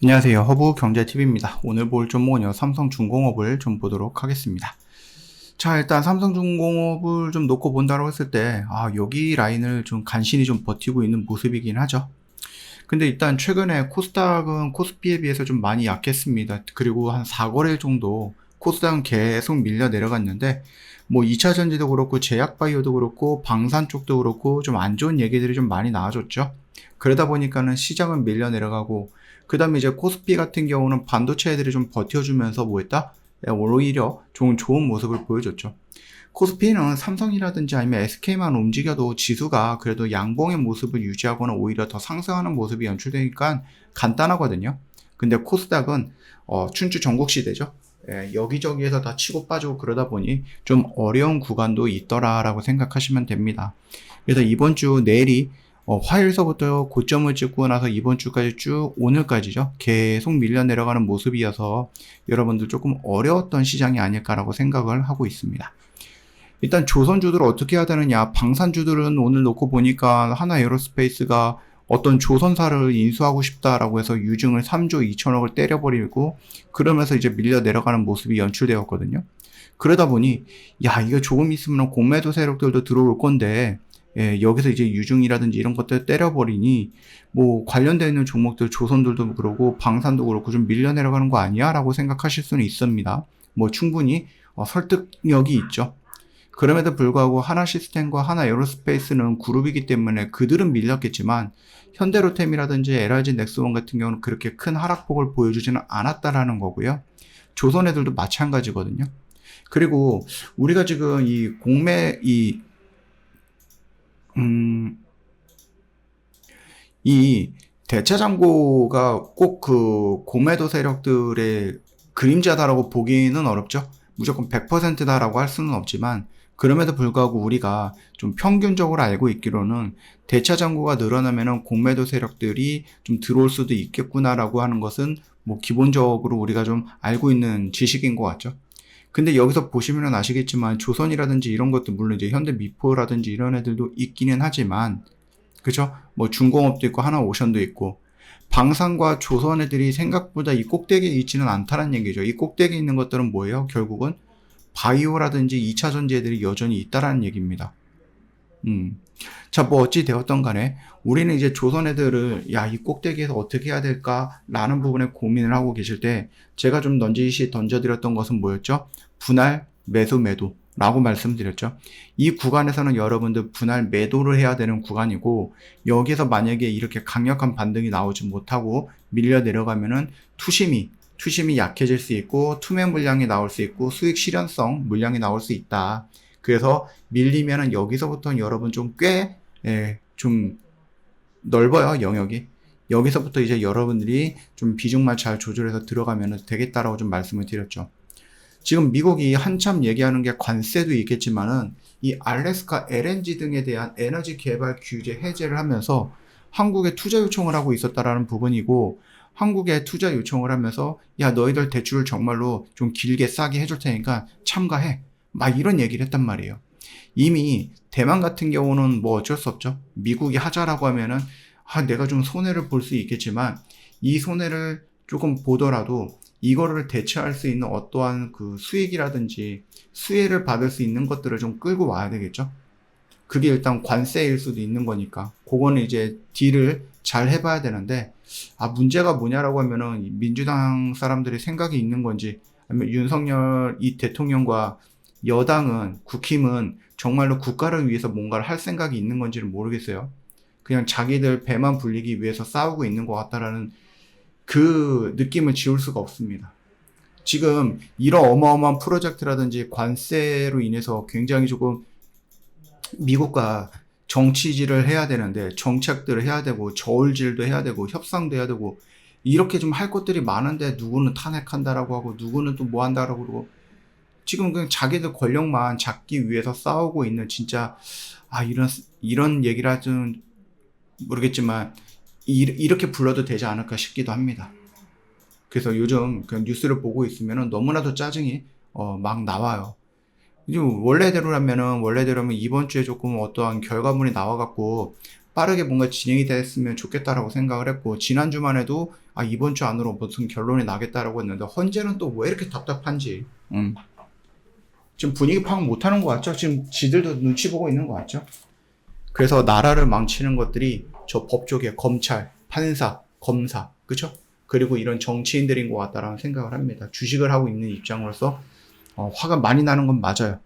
안녕하세요. 허브경제TV입니다. 오늘 볼 종목은요, 삼성중공업을 좀 보도록 하겠습니다. 자, 일단 삼성중공업을 좀 놓고 본다고 했을 때, 여기 라인을 좀 간신히 좀 버티고 있는 모습이긴 하죠. 근데 일단 최근에 코스닥은 코스피에 비해서 좀 많이 약했습니다. 그리고 한 4거래일 정도 코스닥은 계속 밀려 내려갔는데, 뭐 2차 전지도 그렇고 제약바이오도 그렇고 방산 쪽도 그렇고 좀 안 좋은 얘기들이 좀 많이 나와줬죠. 그러다 보니까는 시장은 밀려 내려가고, 그 다음에 이제 코스피 같은 경우는 반도체 애들이 좀 버텨주면서 뭐 했다? 오히려 좋은 모습을 보여줬죠. 코스피는 삼성이라든지 아니면 SK만 움직여도 지수가 그래도 양봉의 모습을 유지하거나 오히려 더 상승하는 모습이 연출되니까 간단하거든요. 근데 코스닥은 춘추 전국시대죠. 여기저기에서 다 치고 빠지고 그러다 보니 좀 어려운 구간도 있더라라고 생각하시면 됩니다. 그래서 이번 주 내일이 화요일서부터 고점을 찍고 나서 이번 주까지 쭉 오늘까지죠. 계속 밀려 내려가는 모습이어서 여러분들 조금 어려웠던 시장이 아닐까라고 생각을 하고 있습니다. 일단 조선주들을 어떻게 해야 되느냐. 방산주들은 오늘 놓고 보니까 하나에어로스페이스가 어떤 조선사를 인수하고 싶다라고 해서 유증을 3조 2천억을 때려버리고 그러면서 이제 밀려 내려가는 모습이 연출되었거든요. 그러다 보니 이거 조금 있으면 공매도 세력들도 들어올 건데 여기서 이제 유증이라든지 이런 것들 때려버리니 뭐 관련되어 있는 종목들 조선들도 그러고 방산도 그렇고 좀 밀려 내려가는 거 아니야? 라고 생각하실 수는 있습니다. 뭐 충분히 설득력이 있죠. 그럼에도 불구하고 하나시스템과 하나에어로스페이스는 그룹이기 때문에 그들은 밀렸겠지만 현대로템이라든지 LIG 넥스원 같은 경우는 그렇게 큰 하락폭을 보여주지는 않았다라는 거고요. 조선애들도 마찬가지거든요. 그리고 우리가 지금 이 대차장고가 꼭 그 공매도 세력들의 그림자다라고 보기는 어렵죠. 무조건 100%다라고 할 수는 없지만 그럼에도 불구하고 우리가 좀 평균적으로 알고 있기로는 대차장고가 늘어나면은 공매도 세력들이 좀 들어올 수도 있겠구나라고 하는 것은 뭐 기본적으로 우리가 좀 알고 있는 지식인 것 같죠. 근데 여기서 보시면 아시겠지만 조선이라든지 이런 것도 물론 이제 현대미포라든지 이런 애들도 있기는 하지만 그죠? 뭐 중공업도 있고 하나오션도 있고 방산과 조선 애들이 생각보다 이 꼭대기에 있지는 않다는 얘기죠. 이 꼭대기에 있는 것들은 뭐예요? 결국은 바이오라든지 2차 전지 애들이 여전히 있다라는 얘기입니다. 자, 뭐 어찌 되었던 간에 우리는 이제 조선 애들을 이 꼭대기에서 어떻게 해야 될까라는 부분에 고민을 하고 계실 때 제가 좀 던져드렸던 것은 뭐였죠? 분할, 매수, 매도 라고 말씀드렸죠. 이 구간에서는 여러분들 분할 매도를 해야 되는 구간이고 여기서 만약에 이렇게 강력한 반등이 나오지 못하고 밀려 내려가면은 투심이 약해질 수 있고 투매 물량이 나올 수 있고 수익 실현성 물량이 나올 수 있다. 그래서 밀리면은 여기서부터는 여러분 좀 좀 넓어요, 영역이. 여기서부터 이제 여러분들이 좀 비중만 잘 조절해서 들어가면 되겠다라고 좀 말씀을 드렸죠. 지금 미국이 한참 얘기하는 게 관세도 있겠지만은 이 알래스카 LNG 등에 대한 에너지 개발 규제 해제를 하면서 한국에 투자 요청을 하고 있었다라는 부분이고 한국에 투자 요청을 하면서 너희들 대출을 정말로 좀 길게 싸게 해줄 테니까 참가해. 막 이런 얘기를 했단 말이에요. 이미 대만 같은 경우는 뭐 어쩔 수 없죠. 미국이 하자라고 하면은 내가 좀 손해를 볼 수 있겠지만 이 손해를 조금 보더라도 이거를 대체할 수 있는 어떠한 그 수익이라든지 수혜를 받을 수 있는 것들을 좀 끌고 와야 되겠죠. 그게 일단 관세일 수도 있는 거니까 그거는 이제 딜을 잘 해봐야 되는데 문제가 뭐냐라고 하면은 민주당 사람들이 생각이 있는 건지 아니면 윤석열 이 대통령과 여당은 국힘은 정말로 국가를 위해서 뭔가를 할 생각이 있는 건지는 모르겠어요. 그냥 자기들 배만 불리기 위해서 싸우고 있는 것 같다라는 그 느낌을 지울 수가 없습니다. 지금 이런 어마어마한 프로젝트라든지 관세로 인해서 굉장히 조금 미국과 정치질을 해야 되는데 정책들을 해야 되고 저울질도 해야 되고 협상도 해야 되고 이렇게 좀 할 것들이 많은데 누구는 탄핵한다라고 하고 누구는 또 뭐 한다라고 그러고 지금 그냥 자기들 권력만 잡기 위해서 싸우고 있는 진짜 이런 얘기를 하든 모르겠지만 이렇게 불러도 되지 않을까 싶기도 합니다. 그래서 요즘 그냥 뉴스를 보고 있으면 너무나도 짜증이 막 나와요. 원래대로라면 이번 주에 조금 어떠한 결과물이 나와갖고 빠르게 뭔가 진행이 됐으면 좋겠다라고 생각을 했고, 지난주만 해도 이번 주 안으로 무슨 결론이 나겠다라고 했는데 헌재는 또 왜 이렇게 답답한지. 지금 분위기 파악 못하는 것 같죠? 지금 지들도 눈치 보고 있는 것 같죠? 그래서 나라를 망치는 것들이 저 법조계, 검찰, 판사, 검사, 그쵸? 그리고 이런 정치인들인 것 같다라는 생각을 합니다. 주식을 하고 있는 입장으로서 화가 많이 나는 건 맞아요.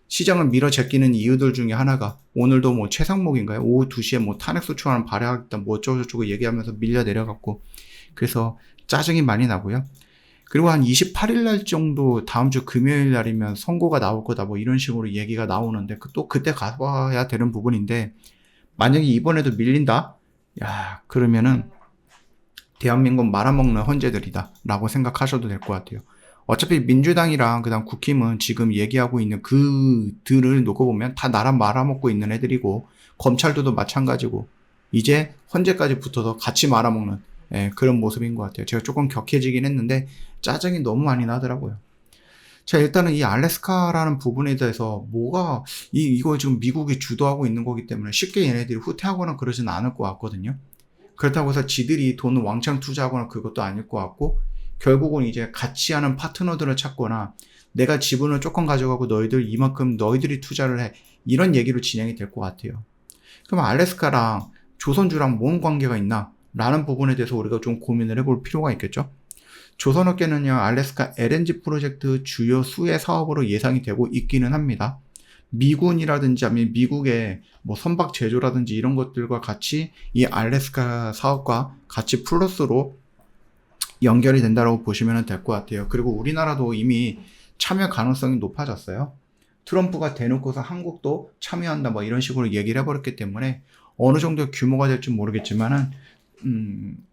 시장을 밀어제끼는 이유들 중에 하나가 오늘도 뭐 최상목인가요? 오후 2시에 뭐 탄핵소추안 발의하겠다 뭐 어쩌고저쩌고 얘기하면서 밀려 내려갔고, 그래서 짜증이 많이 나고요. 그리고 한 28일 날 정도, 다음 주 금요일 날이면 선고가 나올 거다 뭐 이런 식으로 얘기가 나오는데 또 그때 가봐야 되는 부분인데, 만약에 이번에도 밀린다? 야, 그러면은 대한민국 말아먹는 헌재들이다 라고 생각하셔도 될 것 같아요. 어차피 민주당이랑 그다음 국힘은 지금 얘기하고 있는 그들을 놓고 보면 다 나라 말아먹고 있는 애들이고, 검찰도 마찬가지고, 이제 헌재까지 붙어서 같이 말아먹는 그런 모습인 것 같아요. 제가 조금 격해지긴 했는데 짜증이 너무 많이 나더라고요. 자, 일단은 이 알래스카라는 부분에 대해서 뭐가 이거 지금 미국이 주도하고 있는 거기 때문에 쉽게 얘네들이 후퇴하거나 그러지는 않을 것 같거든요. 그렇다고 해서 지들이 돈을 왕창 투자하거나 그것도 아닐 것 같고, 결국은 이제 같이 하는 파트너들을 찾거나 내가 지분을 조금 가져가고 너희들 이만큼 너희들이 투자를 해, 이런 얘기로 진행이 될 것 같아요. 그럼 알래스카랑 조선주랑 뭔 관계가 있나 라는 부분에 대해서 우리가 좀 고민을 해볼 필요가 있겠죠. 조선업계는요, 알래스카 LNG 프로젝트 주요 수혜 사업으로 예상이 되고 있기는 합니다. 미군이라든지 아니면 미국의 뭐 선박 제조라든지 이런 것들과 같이 이 알래스카 사업과 같이 플러스로 연결이 된다고 보시면 될 것 같아요. 그리고 우리나라도 이미 참여 가능성이 높아졌어요. 트럼프가 대놓고서 한국도 참여한다 뭐 이런 식으로 얘기를 해버렸기 때문에 어느 정도 규모가 될지 모르겠지만은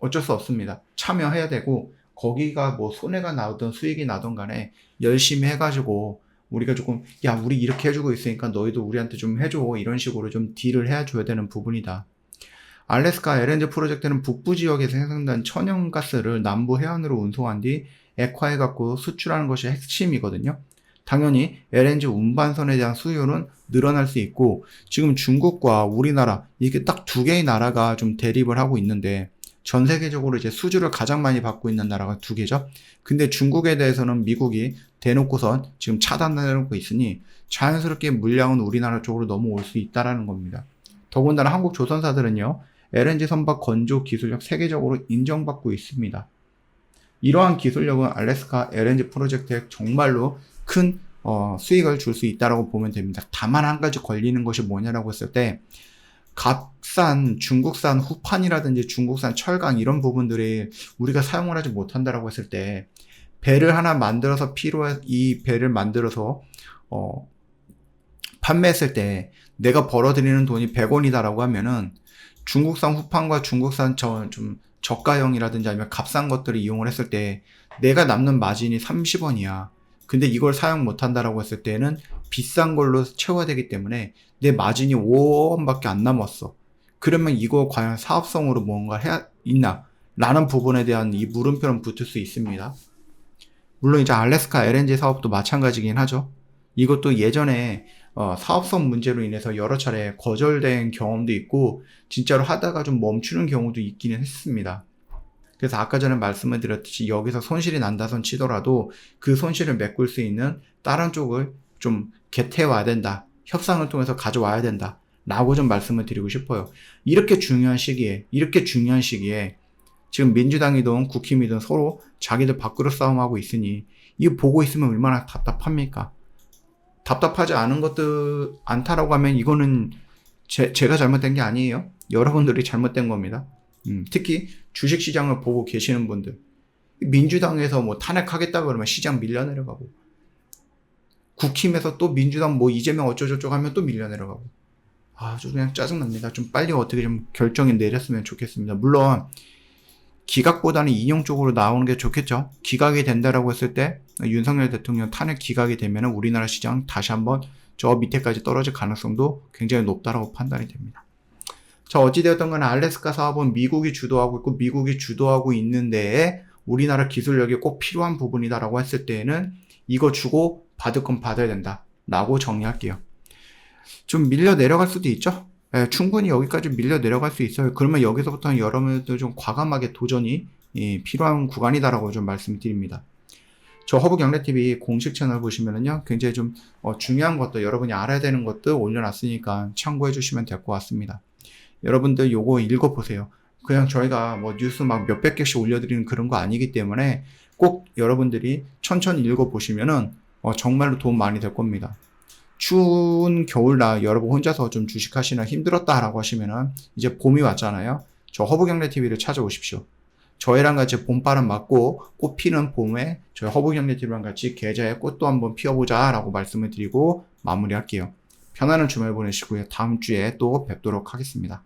어쩔 수 없습니다. 참여해야 되고, 거기가 뭐 손해가 나든 수익이 나든 간에 열심히 해가지고 우리가 조금 우리 이렇게 해주고 있으니까 너희도 우리한테 좀 해줘, 이런 식으로 좀 딜을 해줘야 되는 부분이다. 알래스카 LNG 프로젝트는 북부 지역에서 생성된 천연가스를 남부 해안으로 운송한 뒤 액화해갖고 수출하는 것이 핵심이거든요. 당연히 LNG 운반선에 대한 수요는 늘어날 수 있고, 지금 중국과 우리나라 이게 딱 두 개의 나라가 좀 대립을 하고 있는데, 전 세계적으로 이제 수주를 가장 많이 받고 있는 나라가 두 개죠. 근데 중국에 대해서는 미국이 대놓고선 지금 차단해놓고 있으니 자연스럽게 물량은 우리나라 쪽으로 넘어올 수 있다라는 겁니다. 더군다나 한국 조선사들은요, LNG 선박 건조 기술력 세계적으로 인정받고 있습니다. 이러한 기술력은 알래스카 LNG 프로젝트에 정말로 큰 수익을 줄 수 있다고 보면 됩니다. 다만 한 가지 걸리는 것이 뭐냐라고 했을 때, 값싼 중국산 후판이라든지 중국산 철강 이런 부분들이 우리가 사용을 하지 못한다라고 했을 때, 배를 하나 만들어서 이 배를 만들어서 판매했을 때 내가 벌어들이는 돈이 100원이다라고 하면은, 중국산 후판과 중국산 좀 저가형이라든지 아니면 값싼 것들을 이용을 했을 때 내가 남는 마진이 30원이야. 근데 이걸 사용 못한다라고 했을 때는 비싼 걸로 채워야 되기 때문에 내 마진이 5원밖에 안 남았어. 그러면 이거 과연 사업성으로 뭔가 해야 있나? 라는 부분에 대한 이 물음표는 붙을 수 있습니다. 물론 이제 알래스카 LNG 사업도 마찬가지긴 하죠. 이것도 예전에 사업성 문제로 인해서 여러 차례 거절된 경험도 있고, 진짜로 하다가 좀 멈추는 경우도 있기는 했습니다. 그래서 아까 전에 말씀을 드렸듯이 여기서 손실이 난다선 치더라도 그 손실을 메꿀 수 있는 다른 쪽을 좀 개태와야 된다. 협상을 통해서 가져와야 된다. 라고 좀 말씀을 드리고 싶어요. 이렇게 중요한 시기에 지금 민주당이든 국힘이든 서로 자기들 밥그릇 싸움하고 있으니 이거 보고 있으면 얼마나 답답합니까? 답답하지 않은 것들 않다라고 하면 이거는 제가 잘못된 게 아니에요. 여러분들이 잘못된 겁니다. 특히 주식시장을 보고 계시는 분들, 민주당에서 뭐 탄핵하겠다 그러면 시장 밀려내려가고, 국힘에서 또 민주당 뭐 이재명 어쩌고저쩌고 하면 또 밀려내려가고, 아주 그냥 짜증납니다. 좀 빨리 어떻게 좀 결정이 내렸으면 좋겠습니다. 물론 기각보다는 인용 쪽으로 나오는 게 좋겠죠. 기각이 된다라고 했을 때 윤석열 대통령 탄핵 기각이 되면 우리나라 시장 다시 한번 저 밑에까지 떨어질 가능성도 굉장히 높다라고 판단이 됩니다. 자, 어찌되었던 간에 알래스카 사업은 미국이 주도하고 있고, 미국이 주도하고 있는 데에 우리나라 기술력이 꼭 필요한 부분이다라고 했을 때에는 이거 주고 받을 건 받아야 된다 라고 정리할게요. 좀 밀려 내려갈 수도 있죠. 예, 충분히 여기까지 밀려 내려갈 수 있어요. 그러면 여기서부터는 여러분들 좀 과감하게 도전이 필요한 구간이다라고 좀 말씀드립니다. 저 허브경제TV 공식 채널 보시면은요, 굉장히 좀 중요한 것도 여러분이 알아야 되는 것들 올려놨으니까 참고해 주시면 될 것 같습니다. 여러분들 요거 읽어보세요. 그냥 저희가 뭐 뉴스 막 몇백 개씩 올려드리는 그런 거 아니기 때문에 꼭 여러분들이 천천히 읽어보시면은 정말로 도움 많이 될 겁니다. 추운 겨울날 여러분 혼자서 좀 주식하시느라 힘들었다라고 하시면은 이제 봄이 왔잖아요. 저 허브경제TV를 찾아오십시오. 저희랑 같이 봄바람 맞고 꽃 피는 봄에 저희 허브경제TV랑 같이 계좌의 꽃도 한번 피워보자 라고 말씀을 드리고 마무리할게요. 편안한 주말 보내시고요. 다음 주에 또 뵙도록 하겠습니다.